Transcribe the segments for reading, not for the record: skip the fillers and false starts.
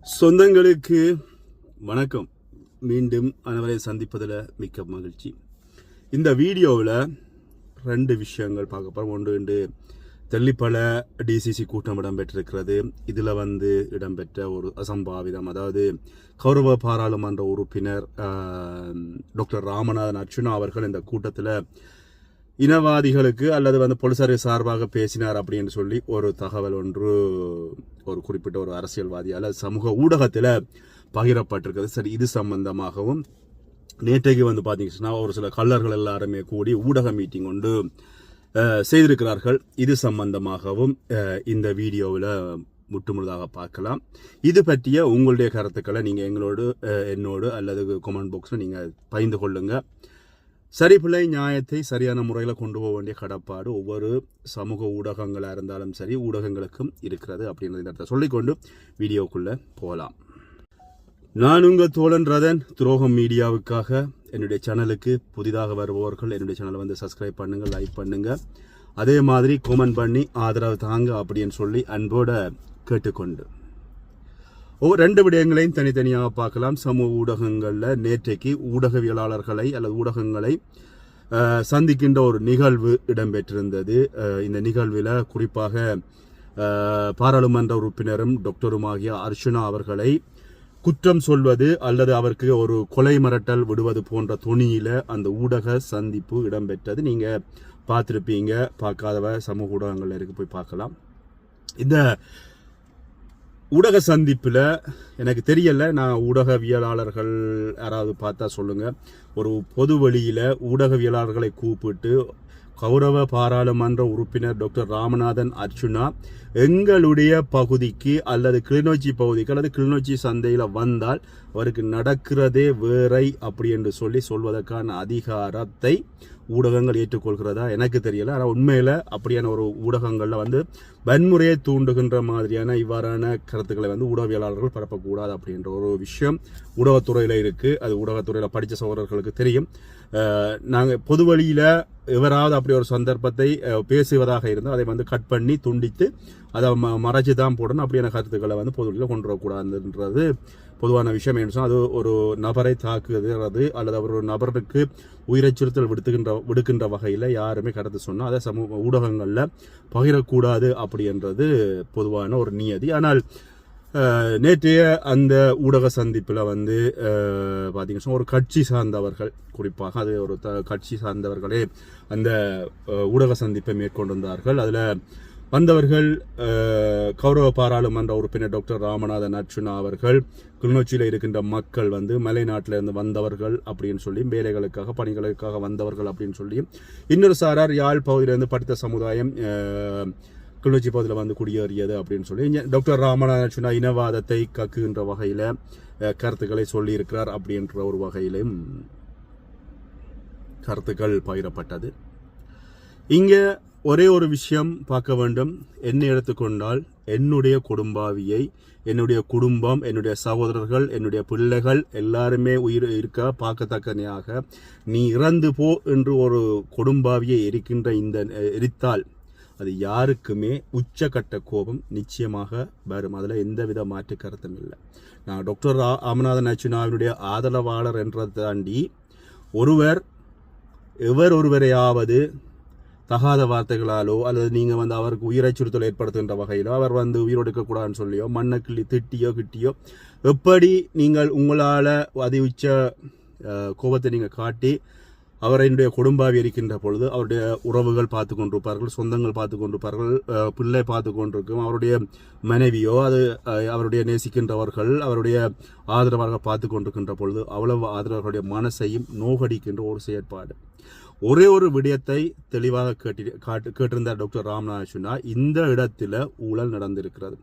சொந்தங்களுக்கு வணக்கம். மீண்டும் அனைவரை சந்திப்பதில் மிக்க மகிழ்ச்சி. இந்த வீடியோவில் 2 விஷயங்கள் பார்க்க போகிறோம். ஒன்று தெல்லிப்பள டிசிசி கூட்டம் இடம்பெற்றிருக்கிறது. இதில் இடம்பெற்ற ஒரு அசம்பாவிதம், அதாவது கௌரவ பாராளுமன்ற உறுப்பினர் டாக்டர் ராமநாதன் அர்ச்சுனா அவர்கள் இந்த கூட்டத்தில் இனவாதிகளுக்கு அல்லது போலீசாரை சார்பாக பேசினார் அப்படின்னு சொல்லி ஒரு தகவல் ஒன்று ஒரு குறிப்பிட்ட ஒரு அரசியல்வாதியால் சமூக ஊடகத்தில் பகிரப்பட்டிருக்கிறது. சரி, இது சம்பந்தமாகவும் நேற்றைக்கு பார்த்தீங்கன்னா ஒரு சில கள்ளர்கள் எல்லாருமே கூடி ஊடக மீட்டிங் ஒன்று செய்திருக்கிறார்கள். இது சம்பந்தமாகவும் இந்த வீடியோவில் முற்றுமுழுதாக பார்க்கலாம். இது பற்றிய உங்களுடைய கருத்துக்களை நீங்கள் என்னோடு அல்லது கமெண்ட் பாக்ஸில் நீங்கள் பகிர்ந்து கொள்ளுங்க. சரி பிள்ளை நியாயத்தை சரியான முறையில் கொண்டு போக வேண்டிய கடப்பாடு ஒவ்வொரு சமூக ஊடகங்களாக இருந்தாலும் சரி ஊடகங்களுக்கும் இருக்கிறது அப்படின்றத இடத்தை சொல்லிக்கொண்டு வீடியோக்குள்ளே போகலாம். நான் உங்கள் தோழன் ரதன், துரோகம் மீடியாவுக்காக. என்னுடைய சேனலுக்கு புதிதாக வருபவர்கள் என்னுடைய சேனலை சப்ஸ்கிரைப் பண்ணுங்கள், லைக் பண்ணுங்கள், அதே மாதிரி கமெண்ட் பண்ணி ஆதரவு தாங்க அப்படின்னு சொல்லி அன்போட கேட்டுக்கொண்டு 2 விடயங்களையும் தனித்தனியாக பார்க்கலாம். சமூக ஊடகங்களில் நேற்றைக்கு ஊடகவியலாளர்களை அல்லது ஊடகங்களை சந்திக்கின்ற ஒரு நிகழ்வு இடம்பெற்றிருந்தது. இந்த நிகழ்வில் குறிப்பாக பாராளுமன்ற உறுப்பினரும் டாக்டருமாகிய அர்ச்சுனா அவர்களை குற்றம் சொல்வது அல்லது அவருக்கு ஒரு கொலை மிரட்டல் விடுவது போன்ற துணியில் அந்த ஊடக சந்திப்பு இடம்பெற்றது. நீங்கள் பார்த்துருப்பீங்க. பார்க்காதவ சமூக ஊடகங்களில் இருக்கு, போய் பார்க்கலாம். இந்த ஊடக சந்திப்பில் எனக்கு தெரியல, நான் ஊடகவியலாளர்கள் யாராவது பார்த்தா சொல்லுங்கள். ஒரு பொது வழியில் ஊடகவியலாளர்களை கூப்பிட்டு கௌரவ பாராளுமன்ற உறுப்பினர் டாக்டர் ராமநாதன் அர்ச்சுனா எங்களுடைய பகுதிக்கு அல்லது கிளிநொச்சி பகுதிக்கு அல்லது கிளிநொச்சி சந்தையில் வந்தால் அவருக்கு நடக்கிறதே வேறை அப்படி என்று சொல்வதற்கான அதிகாரத்தை ஊடகங்கள் ஏற்றுக்கொள்கிறதா எனக்கு தெரியல. ஆனால் உண்மையில் அப்படியான ஒரு ஊடகங்களில் வன்முறையை தூண்டுகின்ற மாதிரியான இவ்வாறான கருத்துக்களை ஊடகவியலாளர்கள் பரப்பக்கூடாது அப்படின்ற ஒரு விஷயம் ஊடகத்துறையில் இருக்குது. அது ஊடகத்துறையில் படித்த சகோதரர்களுக்கு தெரியும். நாங்கள் பொது வழியில் எவராவது அப்படி ஒரு சந்தர்ப்பத்தை பேசுவதாக இருந்தால் அதை கட் பண்ணி துண்டித்து அதை மறைச்சு தான் போடணும். அப்படியான கருத்துக்களை பொது வழியில் கொண்டு வரக்கூடாதுன்றது பொதுவான விஷயம். என்று சொன்னால் அது ஒரு நபரை தாக்குகிறது அல்லது அவர் ஒரு நபருக்கு உயிரச்சுறுத்தல் விடுக்கின்ற வகையில் யாருமே கருத்து சொன்னால் அதை சமூக ஊடகங்களில் பகிரக்கூடாது அப்படின்றது பொதுவான ஒரு நியதி. ஆனால் நேற்றைய அந்த ஊடக சந்திப்பில் பார்த்தீங்கன்னா ஒரு கட்சி சார்ந்தவர்கள், குறிப்பாக அது ஒரு கட்சி சார்ந்தவர்களே அந்த ஊடக சந்திப்பை மேற்கொண்டிருந்தார்கள். அதில் வந்தவர்கள் கௌரவ பாராளுமன்ற உறுப்பினர் டாக்டர் ராமநாதன் அர்ச்சுனா அவர்கள், கிளிநொச்சியில் இருக்கின்ற மக்கள் மலைநாட்டில் இருந்து வந்தவர்கள் அப்படின்னு சொல்லி, வேலைகளுக்காக பணிகளுக்காக வந்தவர்கள் அப்படின்னு சொல்லி, இன்னொரு சாரார் யாழ் பகுதியிலிருந்து படித்த சமுதாயம் கிளிநொச்சி பகுதியில் குடியேறியது அப்படின்னு சொல்லி டாக்டர் ராமநாதன் அர்ச்சுனா இனவாதத்தை கக்குகின்ற வகையில் கருத்துக்களை சொல்லியிருக்கிறார் அப்படின்ற ஒரு வகையிலும் கருத்துக்கள் பகிரப்பட்டது. இங்கே ஒரே ஒரு விஷயம் பார்க்க வேண்டும். என்னை எடுத்துக்கொண்டால் என்னுடைய குடும்பாவியை, என்னுடைய குடும்பம், என்னுடைய சகோதரர்கள், என்னுடைய பிள்ளைகள் எல்லாருமே உயிர் இருக்க பார்க்கத்தக்கனையாக நீ இறந்து போ என்று ஒரு குடும்பாவியை எரித்தால் அது யாருக்குமே உச்சக்கட்ட கோபம் நிச்சயமாக வரும். அதில் எந்தவித மாற்று கருத்தும் இல்லை. நான் டாக்டர் ராமநாதன் அர்ச்சுனாவினுடைய ஆதரவாளர் என்றதை தாண்டி ஒருவரையாவது தகாத வார்த்தைகளாலோ அல்லது நீங்கள் அவருக்கு உயிரச்சுறுத்தல் ஏற்படுத்துகின்ற வகையிலோ அவர் உயிரோடு இருக்கக்கூடாதுன்னு சொல்லியோ மண்ணை கிள்ளி கிட்டியோ எப்படி நீங்கள் உங்களால் அதி உச்ச கோபத்தை நீங்கள் காட்டி அவருடைய குடும்பாவி இருக்கின்ற பொழுது அவருடைய உறவுகள் பார்த்து கொண்டிருப்பார்கள், சொந்தங்கள் பார்த்து கொண்டிருப்பார்கள், பிள்ளை பார்த்து கொண்டிருக்கும், அவருடைய மனைவியோ அது அவருடைய நேசிக்கின்றவர்கள் அவருடைய ஆதரவாளர்கள் பார்த்து கொண்டிருக்கின்ற பொழுது அவ்வளவு ஆதரவர்களுடைய மனசையும் நோகடிக்கின்ற ஒரு செயற்பாடு. ஒரே ஒரு விடயத்தை தெளிவாக கேட்டிருந்தார் டாக்டர் ராமநாதன் அர்ச்சுனா. இந்த இடத்துல ஊழல் நடந்திருக்கிறது,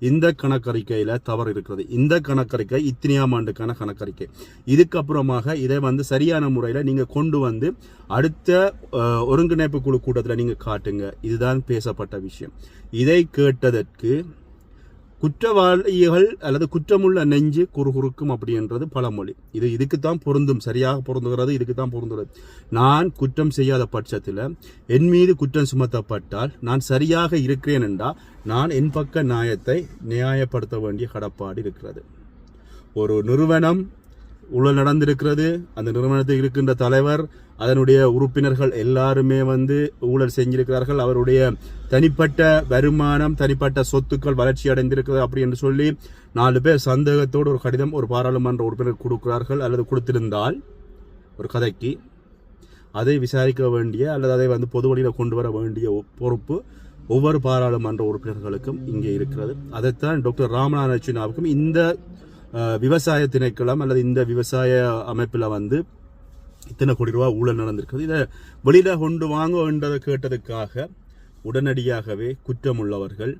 இந்த கணக்கறிக்கையில் தவறு இருக்கிறது, இந்த கணக்கறிக்கை இத்தனையாம் ஆண்டுக்கான கணக்கறிக்கை, இதுக்கப்புறமாக இதை சரியான முறையில் நீங்கள் கொண்டு அடுத்த ஒருங்கிணைப்பு குழு கூட்டத்தில் நீங்கள் காட்டுங்க. இதுதான் பேசப்பட்ட விஷயம். இதை கேட்டதற்கு குற்றவாளிகள் அல்லது குற்றமுள்ள நெஞ்சு குறுகுறுக்கும் அப்படின்றது பழமொழி. இதுக்குத்தான் பொருந்தும், சரியாக பொருந்துகிறது, இதுக்குத்தான் பொருந்துகிறது. நான் குற்றம் செய்யாத பட்சத்தில் என் மீது குற்றம் சுமத்தப்பட்டால் நான் சரியாக இருக்கிறேன் என்றால் நான் என் பக்க நியாயத்தை நியாயப்படுத்த வேண்டிய கடப்பாடு இருக்கிறது. ஒரு நிறுவனம் ஊழல் நடந்திருக்கிறது, அந்த நிறுவனத்தில் இருக்கின்ற தலைவர், அதனுடைய உறுப்பினர்கள் எல்லாருமே ஊழல் செஞ்சிருக்கிறார்கள், அவருடைய தனிப்பட்ட வருமானம், தனிப்பட்ட சொத்துக்கள் வளர்ச்சி அடைந்திருக்கிறது அப்படி என்று சொல்லி 4 பேர் சந்தேகத்தோடு ஒரு கடிதம் ஒரு பாராளுமன்ற உறுப்பினர் கொடுக்கிறார்கள் அல்லது கொடுத்திருந்தால் ஒரு கதைக்கு அதை விசாரிக்க வேண்டிய அல்லது அதை பொது வழியில் கொண்டு வர வேண்டிய பொறுப்பு ஒவ்வொரு பாராளுமன்ற உறுப்பினர்களுக்கும் இங்கே இருக்கிறது. அதைத்தான் டாக்டர் ராமநாதன் அர்ச்சுனாவுக்கும் இந்த விவசாய திணைக்களம் அல்லது இந்த விவசாய அமைப்பில் இத்தனை கோடி ரூபா ஊழல் நடந்திருக்கிறது, இதை வெளியில கொண்டு வாங்க வேண்டதை கேட்டதுக்காக உடனடியாகவே குற்றமுள்ளவர்கள்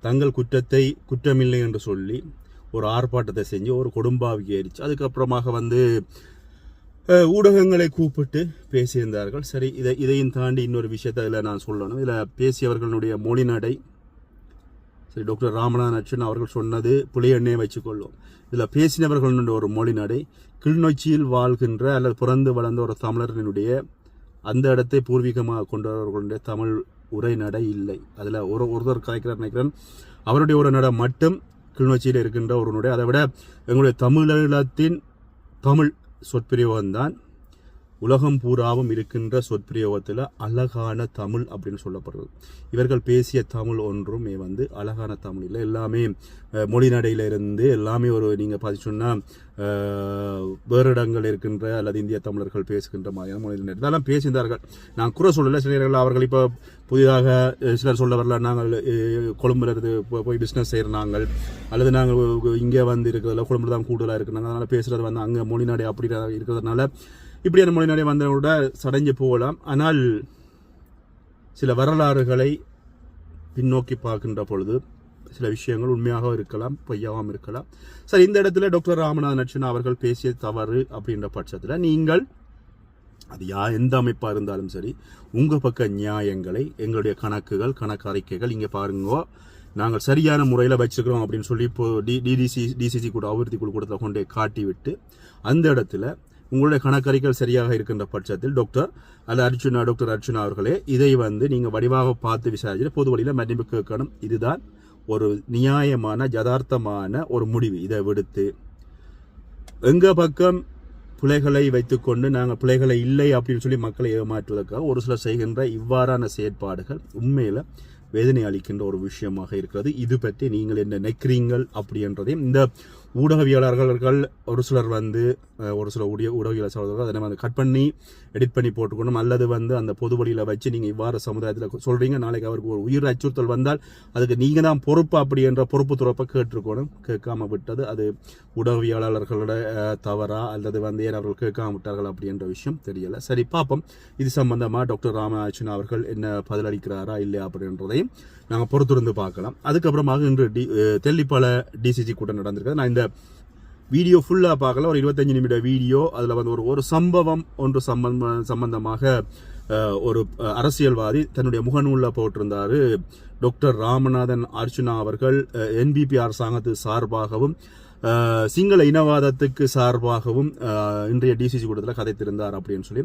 தங்கள் குற்றத்தை குற்றமில்லை என்று சொல்லி ஒரு ஆர்ப்பாட்டத்தை செஞ்சு ஒரு கொடும்பாவிக்கு ஏறிச்சு. அதுக்கப்புறமாக ஊடகங்களை கூப்பிட்டு பேசியிருந்தார்கள். சரி, இதையும் தாண்டி இன்னொரு விஷயத்தை இதில் நான் சொல்லணும். இதில் பேசியவர்களுடைய மொழி நடை, சரி, டாக்டர் ராமநாதன் அர்ச்சுனா அவர்கள் சொன்னது புளியெண்ணே வச்சுக்கொள்வோம். இதில் பேசினவர்களுடைய ஒரு மொழி நடை, கிளிநொச்சியில் வாழ்கின்ற அல்லது பிறந்து வளர்ந்த ஒரு தமிழர்களுடைய அந்த இடத்தை பூர்வீகமாக கொண்டவர்களுடைய தமிழ் உரை நடை இல்லை. அதில் ஒருத்தர் கலைக்கிறார் நினைக்கிறேன், அவருடைய ஒரு நடை மட்டும் கிளிநொச்சியில் இருக்கின்ற ஒரு நடை. அதை விட எங்களுடைய தமிழீழத்தின் தமிழ் சொற்பிரயோகம்தான் உலகம் பூராவும் இருக்கின்ற சொற்பிரயோகத்தில் அழகான தமிழ் அப்படின்னு சொல்லப்படுறது. இவர்கள் பேசிய தமிழ் ஒன்றுமே அழகான தமிழ் இல்லை, எல்லாமே மொழி நடையில இருந்து எல்லாமே ஒரு நீங்கள் பார்த்து சொன்னால் வேறு இடங்கள் இருக்கின்ற அல்லது இந்திய தமிழர்கள் பேசுகின்ற மாதிரியான மொழி நடை இதெல்லாம் பேசியிருந்தார்கள். நான் குறை சொல்லலை, சிலர்கள் அவர்கள் இப்போ புதிதாக சிலர் சொல்ல வரல, நாங்கள் கொழும்புல இருந்து போய் பிஸ்னஸ் செய்கிற நாங்கள் அல்லது நாங்கள் இங்கே இருக்கிறதுல கொழும்புல தான் கூடுதலாக இருக்கிறாங்க, அதனால் பேசுகிறது அங்கே மொழி நடை அப்படி இருக்கிறதுனால இப்படியான மொழி நடை வந்தவங்களோட சடைஞ்சு போகலாம். ஆனால் சில வரலாறுகளை பின்னோக்கி பார்க்கின்ற பொழுது சில விஷயங்கள் உண்மையாக இருக்கலாம், பொய்யாகவும் இருக்கலாம். சரி, இந்த இடத்துல டாக்டர் ராமநாதன் அர்ச்சுனா அவர்கள் பேசிய தவறு அப்படின்ற பட்சத்தில் நீங்கள் அது எந்த அமைப்பாக இருந்தாலும் சரி உங்கள் பக்க நியாயங்களை எங்களுடைய கணக்குகள் கணக்கு அறிக்கைகள் இங்கே பாருங்க, நாங்கள் சரியான முறையில் வச்சுக்கிறோம் அப்படின்னு சொல்லி இப்போ டிசிசி கூட அபிவிருத்தி குழு கூட்டத்தில் கொண்டே காட்டி விட்டு அந்த இடத்துல உங்களுடைய கணக்கறிகள் சரியாக இருக்கின்ற பட்சத்தில் டாக்டர் அர்ச்சுனா அவர்களே இதை நீங்கள் வடிவாக பார்த்து விசாரிச்சு பொது வழியில் மன்னிப்பு கேட்கணும். இதுதான் ஒரு நியாயமான யதார்த்தமான ஒரு முடிவு. இதை விடுத்து எங்கள் பக்கம் பிள்ளைகளை வைத்துக்கொண்டு நாங்கள் பிள்ளைகளை இல்லை அப்படின்னு சொல்லி மக்களை ஏமாற்றுவதற்காக ஒரு சிலர் செய்கின்ற இவ்வாறான செயற்பாடுகள் உண்மையில் வேதனை அளிக்கின்ற ஒரு விஷயமாக இருக்கிறது. இது பற்றி நீங்கள் என்ன நினைக்கிறீங்கள் அப்படின்றதையும் இந்த ஊடகவியலாளர்கள் ஒரு சிலர் ஒரு சில ஊடகவியலாளர் சகோதரர்கள் அதை கட் பண்ணி எடிட் பண்ணி போட்டுக்கணும், அல்லது அந்த பொது வழியில் வச்சு நீங்கள் இவ்வாறு சமுதாயத்தில் சொல்கிறீங்க, நாளைக்கு அவருக்கு ஒரு உயிர் அச்சுறுத்தல் வந்தால் அதுக்கு நீங்கள் தான் பொறுப்பு அப்படி என்ற பொறுப்பு துறப்பை கேட்டிருக்கணும். கேட்காம விட்டது அது ஊடகவியலாளர்களோட தவறா அல்லது ஏன் அவர்கள் கேட்காம விட்டார்கள் அப்படின்ற விஷயம் தெரியலை. சரி, பார்ப்போம் இது சம்பந்தமாக டாக்டர் ராமநாதன் அவர்கள் என்ன பதிலளிக்கிறாரா இல்லையா அப்படின்றதையும் நாங்கள் பொறுத்திருந்து பார்க்கலாம். அதுக்கப்புறமாக இன்று தெல்லிப்பள டிசிசி கூட்டம் நடந்திருக்கிறது. நான் இந்த வீடியோ ஃபுல்லாக பார்க்கல, ஒரு 25 நிமிட வீடியோ. அதில் ஒரு சம்பவம் ஒன்று சம்பந்தமாக ஒரு அரசியல்வாதி தன்னுடைய முகநூலில் போட்டிருந்தார். டாக்டர் ராமநாதன் அர்ச்சுனா அவர்கள் NPP அரசாங்கத்து சார்பாகவும் சிங்கள இனவாதத்துக்கு சார்பாகவும் இன்றைய டிசிசி கூட்டத்தில் கதைத்திருந்தார் அப்படின்னு சொல்லி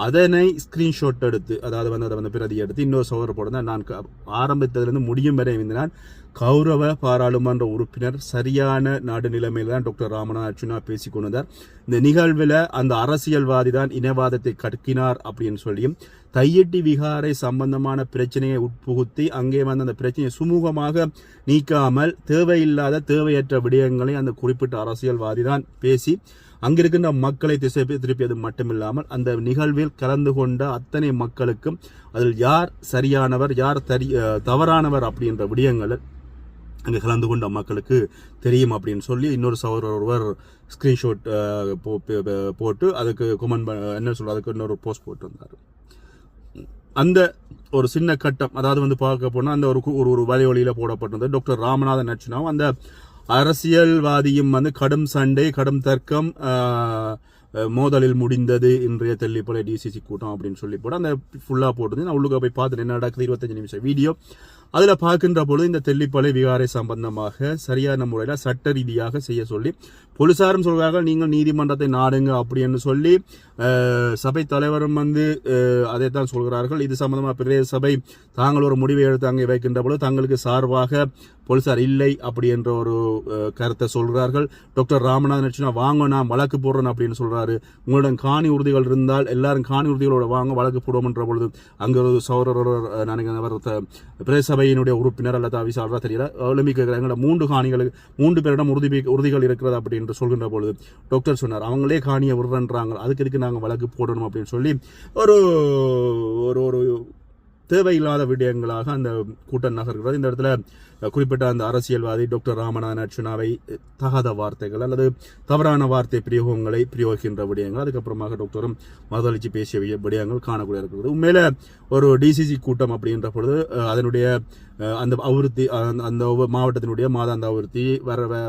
அதனை ஸ்கிரீன்ஷாட் எடுத்து, அதாவது அதை பிரதி எடுத்து இன்னொரு சகோதரர் போட நான் ஆரம்பித்ததிலிருந்து முடியும் வரை நான் கௌரவ பாராளுமன்ற உறுப்பினர் சரியான நாடு நிலைமையில் தான் டாக்டர் ராமநாதன் அர்ச்சுனா பேசி கொண்டார். இந்த நிகழ்வில் அந்த அரசியல்வாதி தான் இனவாதத்தை கற்கினார் அப்படின்னு சொல்லியும் தையட்டி விகாரை சம்பந்தமான பிரச்சனையை உட்புகுத்தி அங்கே அந்த பிரச்சனையை சுமூகமாக நீக்காமல் தேவையில்லாத தேவையற்ற விடயங்களை அந்த குறிப்பிட்ட அரசியல்வாதி தான் பேசி அங்கிருக்கின்ற மக்களை திசை திருப்பியது மட்டுமில்லாமல் அந்த நிகழ்வில் கலந்து கொண்ட அத்தனை மக்களுக்கும் அதில் யார் சரியானவர் யார் தவறானவர் அப்படின்ற விடயங்களை அங்கே கலந்து கொண்ட மக்களுக்கு தெரியும் அப்படின்னு சொல்லி இன்னொரு சகோதரர் ஒருவர் ஸ்கிரீன்ஷாட் போட்டு அதுக்கு கமெண்ட் என்ன சொல்ற அதுக்கு இன்னொரு போஸ்ட் போட்டு வந்தார். அந்த ஒரு சின்ன கட்டம், அதாவது பார்க்க போனால் அந்த ஒரு வழியில் போடப்பட்டிருந்தது. டாக்டர் ராமநாதன் அர்ச்சுனாவும் அந்த அரசியல்வாதியும் கடும் சண்டை கடும் தர்க்கம் மோதலில் முடிந்தது இன்றைய தெல்லிப்பளை டிசிசி கூட்டம் அப்படின்னு சொல்லி போட அந்த ஃபுல்லாக போட்டு நான் உள்ளுக்க போய் பார்த்துட்டு என்ன நடக்குது 25 நிமிஷம் வீடியோ. அதில் பார்க்கின்ற பொழுது இந்த தெல்லிப்பளை விகாரை சம்பந்தமாக சரியான முறையில் சட்ட ரீதியாக செய்ய சொல்லி போலீசாரும் சொல்கிறார்கள், நீங்கள் நீதிமன்றத்தை நாடுங்க அப்படின்னு சொல்லி சபை தலைவரும் அதைத்தான் சொல்கிறார்கள். இது சம்பந்தமாக பிரதேச சபை தாங்கள் ஒரு முடிவை எடுத்து அங்கே வைக்கின்ற பொழுது தங்களுக்கு சார்பாக போலீசார் இல்லை அப்படி என்ற ஒரு கருத்தை சொல்கிறார்கள். டாக்டர் ராமநாதன் வாங்க நான் வழக்கு போடுறேன் அப்படின்னு சொல்றாரு. உங்களிடம் காணி உறுதிகள் இருந்தால் எல்லாரும் காணி உறுதிகளோட வாங்க வழக்கு போடுவோம் என்ற பொழுது அங்கே ஒரு சௌரர் நினைக்கிறவர் பிரதேச சபையினுடைய உறுப்பினர் அல்லது அவிசாரா தெரியல எங்களோட 3 பேரிடம் உறுதிகள் இருக்கிறது அப்படின்னு சொல்கின்ற பொழுது டாக்டர் சொன்னார், அவங்களே காணியை விடுறன்றாங்க, அதுக்கு எதுக்கு நாங்கள் வழக்கு போடணும் அப்படின்னு சொல்லி ஒரு ஒரு தேவையில்லாத விடயங்களாக அந்த கூட்டம் நகர்கிறது. இந்த இடத்துல குறிப்பிட்ட அந்த அரசியல்வாதி டாக்டர் ராமநாதன் அர்ச்சுனாவை தகாத வார்த்தைகள் அல்லது தவறான வார்த்தை பிரயோகங்களை பிரயோகிக்கின்ற விடயங்கள், அதுக்கப்புறமாக டாக்டரும் மறுதளிச்சு பேசிய விடயங்கள் காணக்கூடிய இருக்கிறது. உண்மையில ஒரு டிசிசி கூட்டம் அப்படின்ற பொழுது அதனுடைய அந்த அபிவிருத்தி அந்த மாவட்டத்தினுடைய மாதாந்த அபிவிருத்தி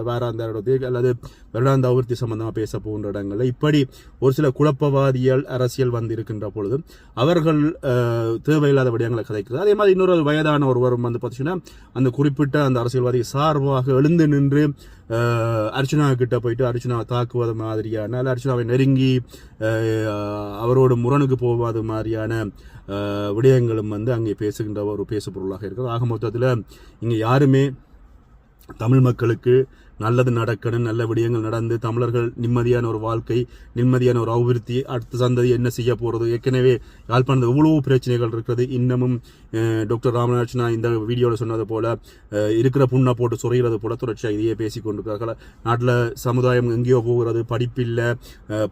வாராந்த அபிவிருத்தி அல்லது வருடாந்த அபிவிருத்தி சம்பந்தமாக பேச போகின்ற இடங்களில் இப்படி ஒரு சில குழப்பவாதிகள் அரசியல் இருக்கின்ற பொழுது அவர்கள் தேவையில்லாத விடயங்களை கதைக்கிறது. அதே மாதிரி இன்னொரு வயதான ஒருவரும் பார்த்தீங்கன்னா அந்த குறிப்பிட்ட அந்த அரசியல்வாதி சார்பாக எழுந்து நின்று அர்ச்சனா கிட்ட போயிட்டு அர்ச்சனாவை தாக்குவது மாதிரியான அர்ச்சனாவை நெருங்கி அவரோட முரணுக்கு போவது மாதிரியான விடயங்களும் அங்கே பேசுகின்ற ஒரு பேசு பொருளாக இருக்கிறது. ஆக மொத்தத்தில் இங்கே யாருமே தமிழ் மக்களுக்கு நல்லது நடக்கணும், நல்ல விடயங்கள் நடந்து தமிழர்கள் நிம்மதியான ஒரு வாழ்க்கை, நிம்மதியான ஒரு அபிவிருத்தி, அடுத்த சந்ததி என்ன செய்ய போகிறது, ஏற்கனவே யாழ்ப்பாணத்தில் எவ்வளவு பிரச்சனைகள் இருக்கிறது. இன்னமும் டாக்டர் ராமநாதன் இந்த வீடியோவில் சொன்னது போல இருக்கிற புண்ணை போட்டு சொறைகிறது போல தொடர்ச்சியாக இதையே பேசி கொண்டிருக்கிறார்கள். நாட்டில் சமுதாயம் எங்கேயோ போகிறது, படிப்பில்லை,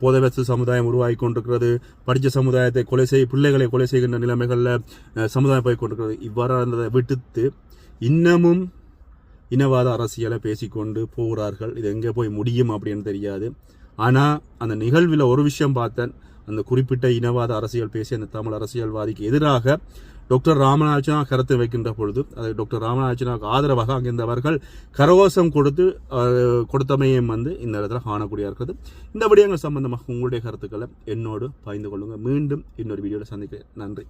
போதவெசு சமுதாயம் உருவாகி கொண்டிருக்கிறது, படித்த சமுதாயத்தை பிள்ளைகளை கொலை செய்கின்ற நிலைமைகளில் சமுதாயம் போய் கொண்டிருக்கிறது. இவ்வாறானதை விட்டுத்து இன்னமும் இனவாத அரசியலை பேசிக்கொண்டு போகிறார்கள். இது எங்கே போய் முடியும் அப்படின்னு தெரியாது. ஆனால் அந்த நிகழ்வில் ஒரு விஷயம் பார்த்தேன், அந்த குறிப்பிட்ட இனவாத அரசியல் பேசி அந்த தமிழ் அரசியல்வாதிக்கு எதிராக டாக்டர் ராமநாதனா கருத்து வைக்கின்ற பொழுது அது டாக்டர் ராமநாதனாவுக்கு ஆதரவாக அங்கிருந்தவர்கள் கரகோஷம் கொடுத்தமையும் இந்த இடத்துல காணக்கூடிய இருக்கிறது. இந்த விடயங்கள் சம்பந்தமாக உங்களுடைய கருத்துக்களை என்னோடு பகிர்ந்து கொள்ளுங்கள். மீண்டும் இன்னொரு வீடியோவில் சந்திக்கிறேன். நன்றி.